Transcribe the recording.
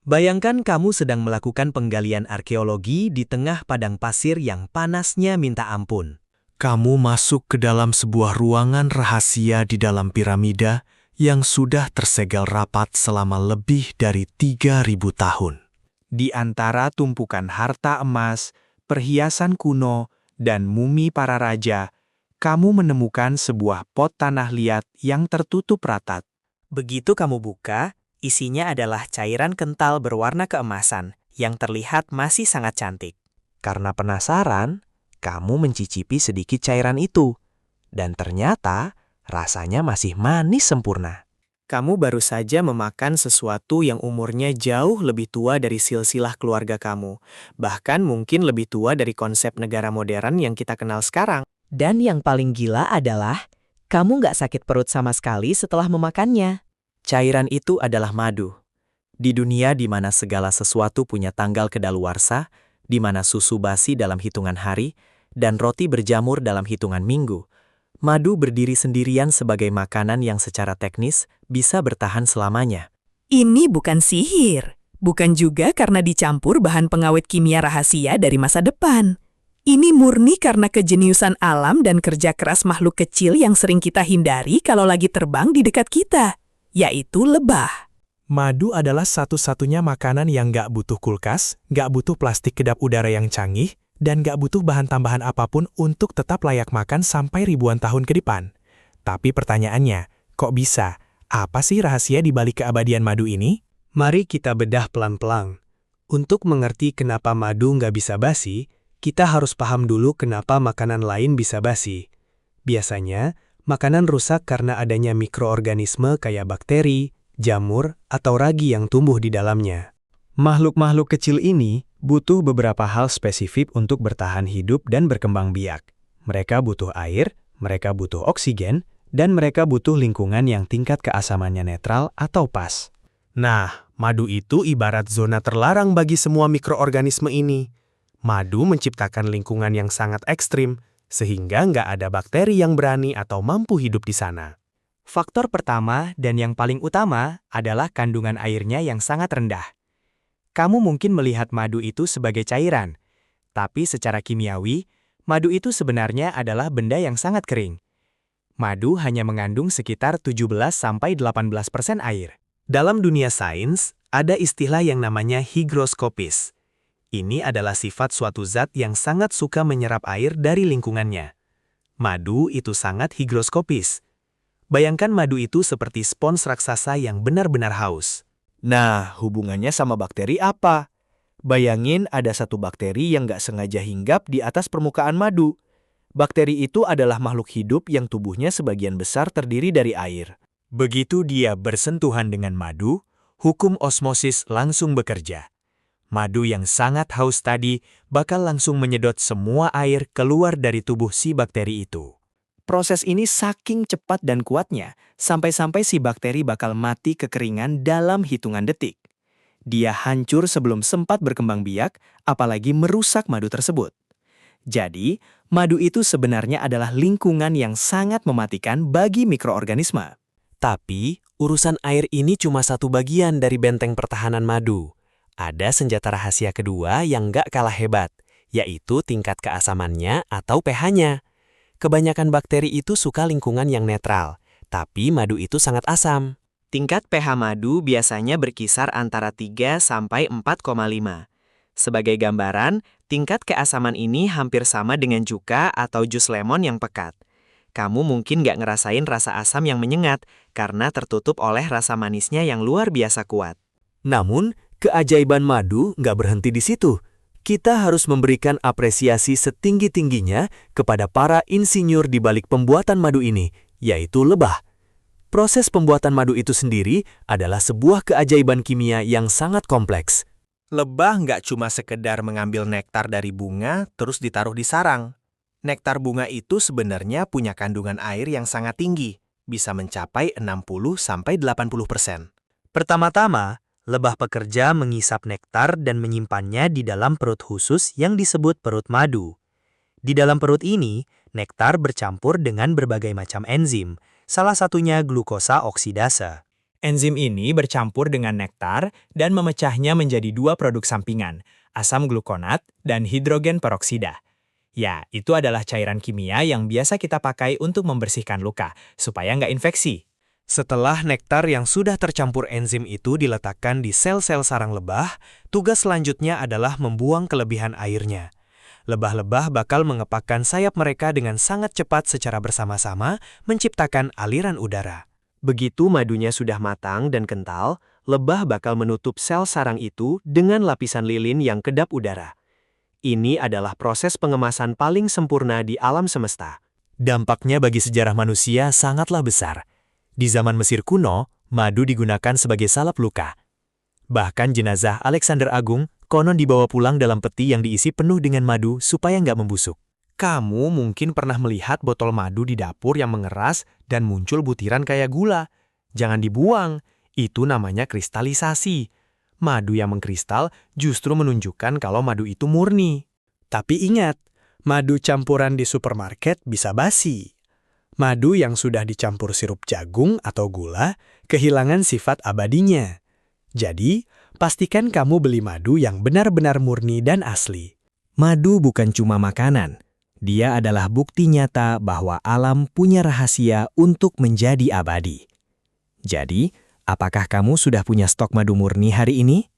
Bayangkan kamu sedang melakukan penggalian arkeologi di tengah padang pasir yang panasnya minta ampun. Kamu masuk ke dalam sebuah ruangan rahasia di dalam piramida yang sudah tersegel rapat selama lebih dari 3.000 tahun. Di antara tumpukan harta emas, perhiasan kuno, dan mumi para raja, kamu menemukan sebuah pot tanah liat yang tertutup ratat. Begitu kamu buka, isinya adalah cairan kental berwarna keemasan yang terlihat masih sangat cantik. Karena penasaran, kamu mencicipi sedikit cairan itu. Dan ternyata rasanya masih manis sempurna. Kamu baru saja memakan sesuatu yang umurnya jauh lebih tua dari silsilah keluarga kamu. Bahkan mungkin lebih tua dari konsep negara modern yang kita kenal sekarang. Dan yang paling gila adalah, kamu nggak sakit perut sama sekali setelah memakannya. Cairan itu adalah madu. Di dunia di mana segala sesuatu punya tanggal kedaluarsa, di mana susu basi dalam hitungan hari, dan roti berjamur dalam hitungan minggu, madu berdiri sendirian sebagai makanan yang secara teknis bisa bertahan selamanya. Ini bukan sihir, bukan juga karena dicampur bahan pengawet kimia rahasia dari masa depan. Ini murni karena kejeniusan alam dan kerja keras makhluk kecil yang sering kita hindari kalau lagi terbang di dekat kita, yaitu lebah. Madu adalah satu-satunya makanan yang nggak butuh kulkas, nggak butuh plastik kedap udara yang canggih, dan nggak butuh bahan tambahan apapun untuk tetap layak makan sampai ribuan tahun ke depan. Tapi pertanyaannya, kok bisa? Apa sih rahasia di balik keabadian madu ini? Mari kita bedah pelan-pelan. Untuk mengerti kenapa madu nggak bisa basi, kita harus paham dulu kenapa makanan lain bisa basi. Biasanya, makanan rusak karena adanya mikroorganisme kayak bakteri, jamur, atau ragi yang tumbuh di dalamnya. Makhluk-makhluk kecil ini butuh beberapa hal spesifik untuk bertahan hidup dan berkembang biak. Mereka butuh air, mereka butuh oksigen, dan mereka butuh lingkungan yang tingkat keasamannya netral atau pas. Nah, madu itu ibarat zona terlarang bagi semua mikroorganisme ini. Madu menciptakan lingkungan yang sangat ekstrim, sehingga nggak ada bakteri yang berani atau mampu hidup di sana. Faktor pertama dan yang paling utama adalah kandungan airnya yang sangat rendah. Kamu mungkin melihat madu itu sebagai cairan, tapi secara kimiawi, madu itu sebenarnya adalah benda yang sangat kering. Madu hanya mengandung sekitar 17–18% air. Dalam dunia sains, ada istilah yang namanya higroskopis. Ini adalah sifat suatu zat yang sangat suka menyerap air dari lingkungannya. Madu itu sangat higroskopis. Bayangkan madu itu seperti spons raksasa yang benar-benar haus. Nah, hubungannya sama bakteri apa? Bayangin ada satu bakteri yang nggak sengaja hinggap di atas permukaan madu. Bakteri itu adalah makhluk hidup yang tubuhnya sebagian besar terdiri dari air. Begitu dia bersentuhan dengan madu, hukum osmosis langsung bekerja. Madu yang sangat haus tadi bakal langsung menyedot semua air keluar dari tubuh si bakteri itu. Proses ini saking cepat dan kuatnya, sampai-sampai si bakteri bakal mati kekeringan dalam hitungan detik. Dia hancur sebelum sempat berkembang biak, apalagi merusak madu tersebut. Jadi, madu itu sebenarnya adalah lingkungan yang sangat mematikan bagi mikroorganisme. Tapi, urusan air ini cuma satu bagian dari benteng pertahanan madu. Ada senjata rahasia kedua yang nggak kalah hebat, yaitu tingkat keasamannya atau pH-nya. Kebanyakan bakteri itu suka lingkungan yang netral, tapi madu itu sangat asam. Tingkat pH madu biasanya berkisar antara 3–4,5. Sebagai gambaran, tingkat keasaman ini hampir sama dengan cuka atau jus lemon yang pekat. Kamu mungkin nggak ngerasain rasa asam yang menyengat karena tertutup oleh rasa manisnya yang luar biasa kuat. Namun, keajaiban madu nggak berhenti di situ. Kita harus memberikan apresiasi setinggi-tingginya kepada para insinyur di balik pembuatan madu ini, yaitu lebah. Proses pembuatan madu itu sendiri adalah sebuah keajaiban kimia yang sangat kompleks. Lebah nggak cuma sekedar mengambil nektar dari bunga terus ditaruh di sarang. Nektar bunga itu sebenarnya punya kandungan air yang sangat tinggi, bisa mencapai 60–80%. Pertama-tama, lebah pekerja mengisap nektar dan menyimpannya di dalam perut khusus yang disebut perut madu. Di dalam perut ini, nektar bercampur dengan berbagai macam enzim, salah satunya glukosa oksidase. Enzim ini bercampur dengan nektar dan memecahnya menjadi dua produk sampingan, asam glukonat dan hidrogen peroksida. Ya, itu adalah cairan kimia yang biasa kita pakai untuk membersihkan luka, supaya nggak infeksi. Setelah nektar yang sudah tercampur enzim itu diletakkan di sel-sel sarang lebah, tugas selanjutnya adalah membuang kelebihan airnya. Lebah-lebah bakal mengepakkan sayap mereka dengan sangat cepat secara bersama-sama, menciptakan aliran udara. Begitu madunya sudah matang dan kental, lebah bakal menutup sel sarang itu dengan lapisan lilin yang kedap udara. Ini adalah proses pengemasan paling sempurna di alam semesta. Dampaknya bagi sejarah manusia sangatlah besar. Di zaman Mesir kuno, madu digunakan sebagai salep luka. Bahkan jenazah Alexander Agung konon dibawa pulang dalam peti yang diisi penuh dengan madu supaya nggak membusuk. Kamu mungkin pernah melihat botol madu di dapur yang mengeras dan muncul butiran kayak gula. Jangan dibuang, itu namanya kristalisasi. Madu yang mengkristal justru menunjukkan kalau madu itu murni. Tapi ingat, madu campuran di supermarket bisa basi. Madu yang sudah dicampur sirup jagung atau gula kehilangan sifat abadinya. Jadi, pastikan kamu beli madu yang benar-benar murni dan asli. Madu bukan cuma makanan. Dia adalah bukti nyata bahwa alam punya rahasia untuk menjadi abadi. Jadi, apakah kamu sudah punya stok madu murni hari ini?